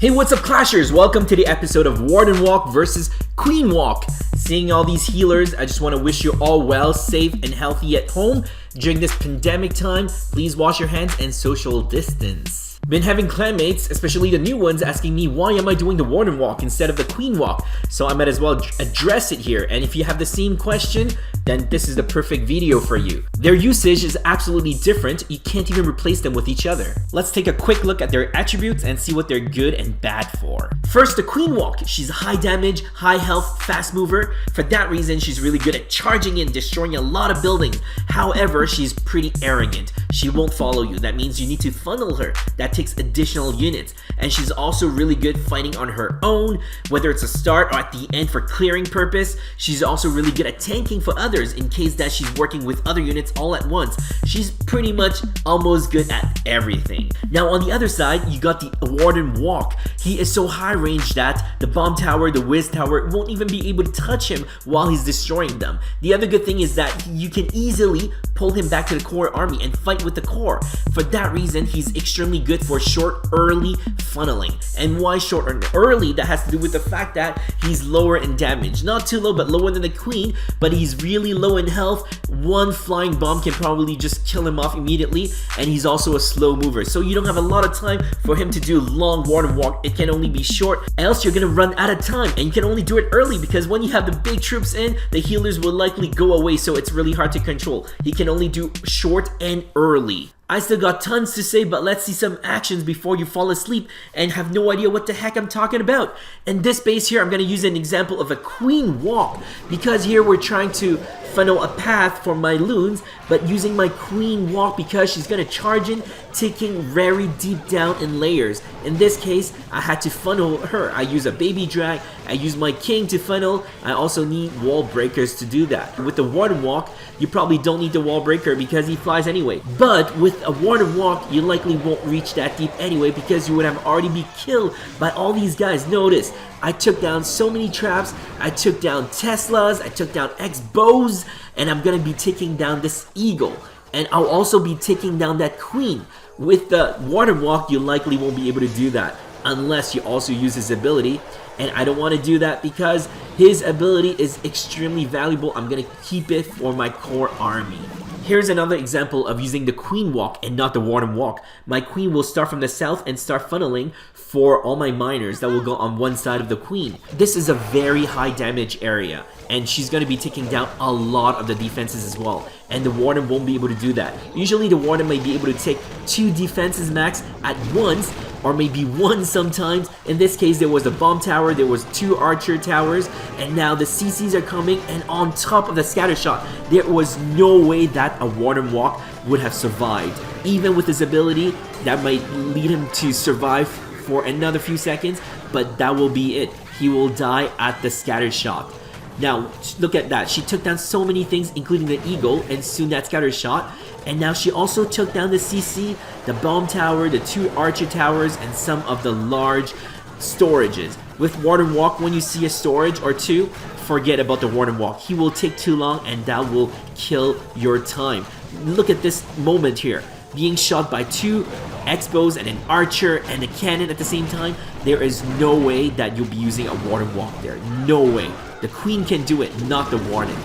Hey, what's up, Clashers? Welcome to the episode of Warden Walk versus Queen Walk. Seeing all these healers, I just want to wish you all well, safe, and healthy at home. During this pandemic time, please wash your hands and social distance. Been having clanmates, especially the new ones, asking me why am I doing the Warden Walk instead of the Queen Walk, so I might as well address it here. And if you have the same question, then this is the perfect video for you. Their usage is absolutely different. You can't even replace them with each other. Let's take a quick look at their attributes and see what they're good and bad for. First, the Queen Walk. She's high damage, high health, fast mover. For that reason, she's really good at charging and destroying a lot of buildings. However, she's pretty arrogant. She won't follow you. That means you need to funnel her. That takes additional units. And she's also really good fighting on her own, whether it's a start or at the end for clearing purpose. She's also really good at tanking for others in case that she's working with other units all at once. She's pretty much almost good at everything. Now on the other side, you got the Warden Walk. He is so high range that the bomb tower, the whiz tower won't even be able to touch him while he's destroying them. The other good thing is that you can easily pull him back to the core army and fight with the core. For that reason, he's extremely good for short early funneling. And why short and early? That has to do with the fact that he's lower in damage. Not too low, but lower than the Queen, but he's really low in health. One flying bomb can probably just kill him off immediately, and he's also a slow mover. So you don't have a lot of time for him to do long Warden Walk. It can only be short, else you're gonna run out of time. And you can only do it early because when you have the big troops in, the healers will likely go away, so it's really hard to control. He can only do short and early. I still got tons to say, but let's see some actions before you fall asleep and have no idea what the heck I'm talking about. In this base here, I'm going to use an example of a Queen Walk because here we're trying to funnel a path for my loons, but using my Queen Walk because she's going to charge in, taking very deep down in layers. In this case, I had to funnel her. I use a baby drag, I use my king to funnel. I also need wall breakers to do that. With the Warden Walk, you probably don't need the wall breaker because he flies anyway. But with a Warden Walk, you likely won't reach that deep anyway because you would have already been killed by all these guys. Notice, I took down so many traps, I took down Teslas, I took down X-Bows, and I'm gonna be taking down this Eagle. And I'll also be taking down that Queen. With the Warden Walk, you likely won't be able to do that unless you also use his ability. And I don't want to do that because his ability is extremely valuable. I'm gonna keep it for my core army. Here's another example of using the Queen Walk and not the Warden Walk. My Queen will start from the south and start funneling for all my miners that will go on one side of the Queen. This is a very high damage area, and she's going to be taking down a lot of the defenses as well. And the Warden won't be able to do that. Usually the Warden might be able to take 2 defenses max at once, or maybe 1 sometimes. In this case, there was a bomb tower, there was 2 archer towers, and now the CCs are coming, and on top of the scatter shot, there was no way that a Warden Walk would have survived. Even with his ability, that might lead him to survive for another few seconds, but that will be it. He will die at the scatter shot. Now, look at that. She took down so many things, including the Eagle, and soon that scatter shot. And now she also took down the CC, the bomb tower, the 2 archer towers, and some of the large storages. With Warden Walk, when you see a storage or 2, forget about the Warden Walk. He will take too long, and that will kill your time. Look at this moment here. Being shot by 2 X-Bows and an archer and a cannon at the same time. There is no way that you'll be using a Warden Walk there. No way. The Queen can do it, not the Warden.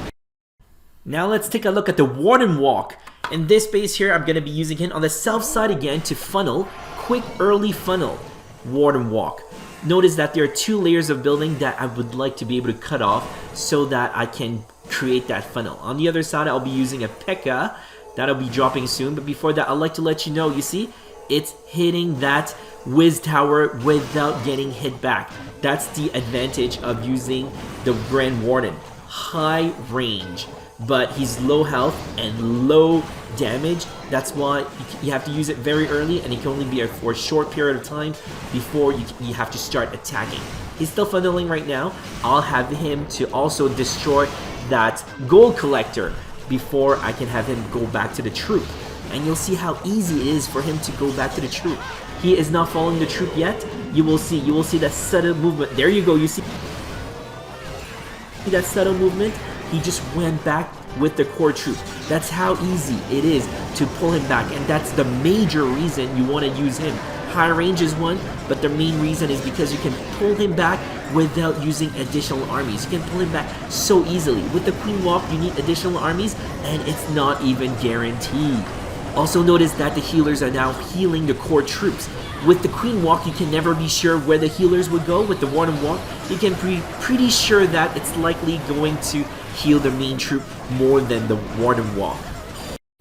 Now let's take a look at the Warden Walk. In this base here, I'm going to be using him on the south side again to funnel. Quick early funnel. Warden Walk. Notice that there are 2 layers of building that I would like to be able to cut off so that I can create that funnel. On the other side, I'll be using a P.E.K.K.A. That'll be dropping soon, but before that, I'd like to let you know, you see, it's hitting that whiz tower without getting hit back. That's the advantage of using the Grand Warden. High range, but he's low health and low damage. That's why you have to use it very early, and it can only be for a short period of time before you have to start attacking. He's still funneling right now. I'll have him to also destroy that gold collector before I can have him go back to the troop. And you'll see how easy it is for him to go back to the troop. He is not following the troop yet. You will see that subtle movement. There you go, you see that subtle movement? He just went back with the core troop. That's how easy it is to pull him back, and that's the major reason you want to use him. high ranges one, but the main reason is because you can pull him back without using additional armies. You can pull him back so easily. With the Queen Walk, you need additional armies, and it's not even guaranteed. Also notice that the healers are now healing the core troops. With the Queen Walk, you can never be sure where the healers would go. With the Warden Walk, you can be pretty sure that it's likely going to heal the main troop more than the Warden Walk.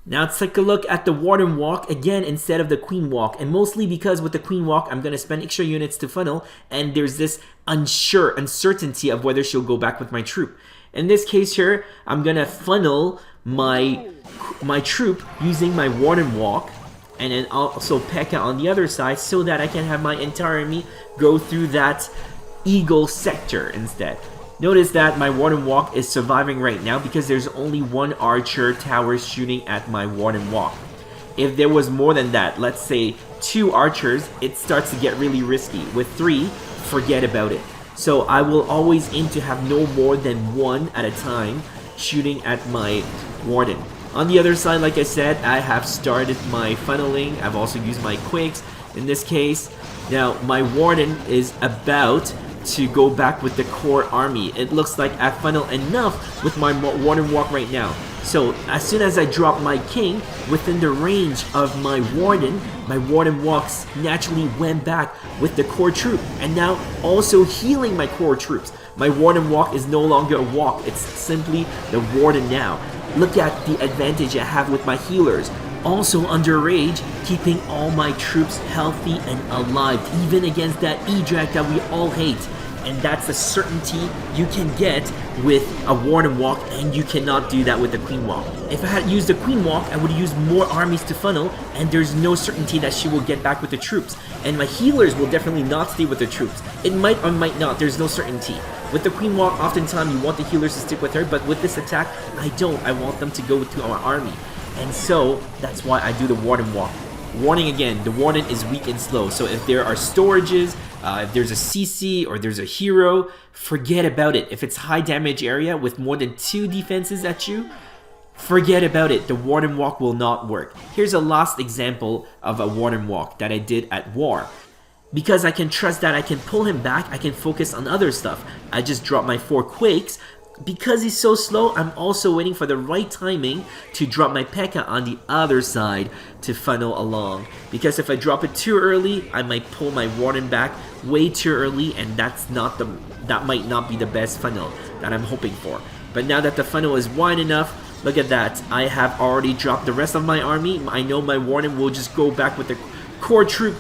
Now let's take a look at the Warden Walk again instead of the Queen Walk, and mostly because with the Queen Walk I'm going to spend extra units to funnel, and there's this uncertainty of whether she'll go back with my troop. In this case here, I'm going to funnel my troop using my Warden Walk, and then also P.E.K.K.A. on the other side so that I can have my entire army go through that Eagle sector instead. Notice that my Warden Walk is surviving right now because there's only one archer tower shooting at my Warden Walk. If there was more than that, let's say 2 archers, it starts to get really risky. With 3, forget about it. So I will always aim to have no more than 1 at a time shooting at my Warden. On the other side, like I said, I have started my funneling. I've also used my quakes in this case. Now my Warden is about to go back with the core army. It looks like I funnel enough with my Warden Walk right now. So as soon as I drop my king within the range of my Warden Walks naturally went back with the core troop, and now also healing my core troops. My Warden Walk is no longer a walk, it's simply the Warden now. Look at the advantage I have with my healers. Also under rage, keeping all my troops healthy and alive, even against that E-Drag that we all hate. And that's the certainty you can get with a Warden Walk, and you cannot do that with the Queen Walk. If I had used the Queen Walk, I would use more armies to funnel, and there's no certainty that she will get back with the troops. And my healers will definitely not stay with the troops. It might or might not, there's no certainty. With the Queen Walk, oftentimes you want the healers to stick with her, but with this attack, I don't. I want them to go to our army. And so, that's why I do the Warden Walk. Warning again, the Warden is weak and slow, so if there are storages, if there's a CC or there's a hero, forget about it. If it's high damage area with more than 2 defenses at you, forget about it. The Warden Walk will not work. Here's a last example of a Warden Walk that I did at war. Because I can trust that I can pull him back, I can focus on other stuff. I just drop my 4 quakes. Because he's so slow, I'm also waiting for the right timing to drop my P.E.K.K.A. on the other side to funnel along. Because if I drop it too early, I might pull my Warden back way too early, and that might not be the best funnel that I'm hoping for. But now that the funnel is wide enough, look at that. I have already dropped the rest of my army. I know my Warden will just go back with the core troop.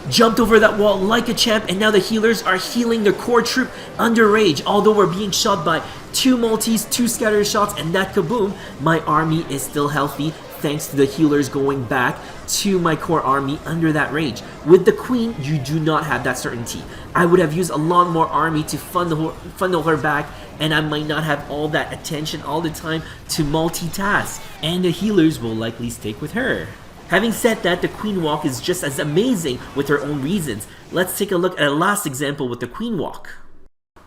Jumped over that wall like a champ, and now the healers are healing the core troop under rage. Although we're being shot by 2 multis, 2 scatter shots, and that kaboom, my army is still healthy thanks to the healers going back to my core army under that rage. With the Queen, you do not have that certainty. I would have used a lot more army to funnel her back, and I might not have all that attention all the time to multitask, and the healers will likely stick with her. Having said that, the Queen Walk is just as amazing with her own reasons. Let's take a look at a last example with the Queen Walk.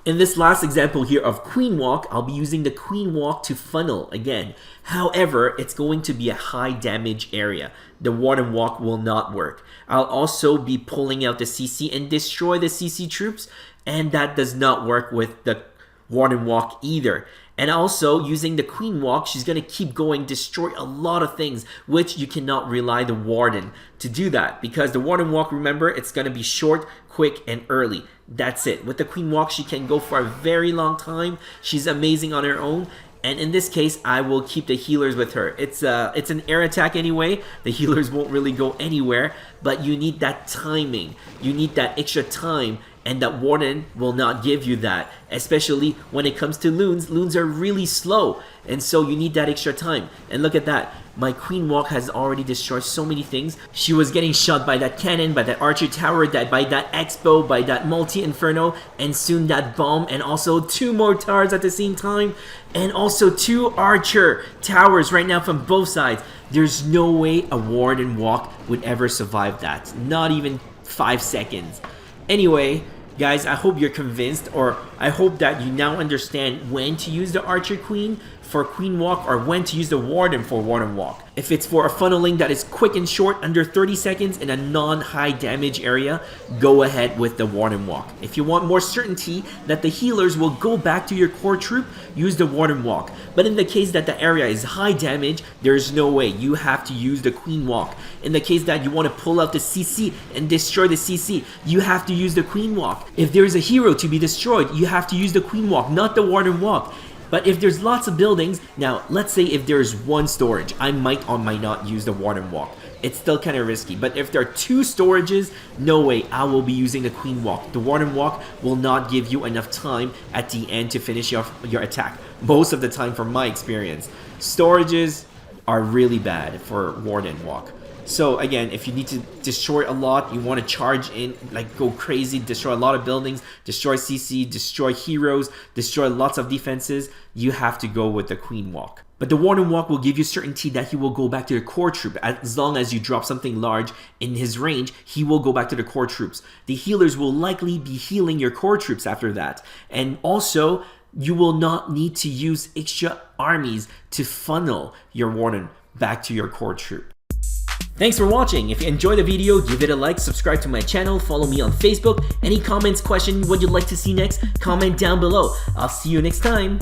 In this last example here of Queen Walk, I'll be using the Queen Walk to funnel again. However, it's going to be a high damage area. The Warden Walk will not work. I'll also be pulling out the CC and destroy the CC troops, and that does not work with the Warden Walk either. And also, using the Queen Walk, she's going to keep going, destroy a lot of things, which you cannot rely the Warden to do that. Because the Warden Walk, remember, it's going to be short, quick, and early. That's it. With the Queen Walk, she can go for a very long time. She's amazing on her own. And in this case, I will keep the healers with her. It's an air attack anyway. The healers won't really go anywhere. But you need that timing. You need that extra time. And that Warden will not give you that, especially when it comes to loons. Loons are really slow, and so you need that extra time. And look at that. My Queen Walk has already destroyed so many things. She was getting shot by that cannon, by that archer tower, by that expo, by that multi-inferno, and soon that bomb, and also 2 more towers at the same time, and also 2 archer towers right now from both sides. There's no way a Warden Walk would ever survive that. Not even 5 seconds. Anyway, guys, I hope you're convinced, or I hope that you now understand when to use the Archer Queen for Queen Walk or when to use the Warden for Warden Walk. If it's for a funneling that is quick and short, under 30 seconds in a non-high damage area, go ahead with the Warden Walk. If you want more certainty that the healers will go back to your core troop, use the Warden Walk. But in the case that the area is high damage, there's no way. You have to use the Queen Walk. In the case that you want to pull out the CC and destroy the CC, you have to use the Queen Walk. If there is a hero to be destroyed, you have to use the Queen Walk, not the Warden Walk. But if there's lots of buildings, now let's say if there's one storage, I might or might not use the Warden Walk. It's still kind of risky, but if there are 2 storages, no way, I will be using the Queen Walk. The Warden Walk will not give you enough time at the end to finish your attack. Most of the time, from my experience, storages are really bad for Warden Walk. So again, if you need to destroy a lot, you want to charge in, like go crazy, destroy a lot of buildings, destroy CC, destroy heroes, destroy lots of defenses, you have to go with the Queen Walk. But the Warden Walk will give you certainty that he will go back to the core troop. As long as you drop something large in his range, he will go back to the core troops. The healers will likely be healing your core troops after that. And also, you will not need to use extra armies to funnel your Warden back to your core troop. Thanks for watching. If you enjoyed the video, give it a like, subscribe to my channel, follow me on Facebook. Any comments, questions, what you'd like to see next, comment down below. I'll see you next time.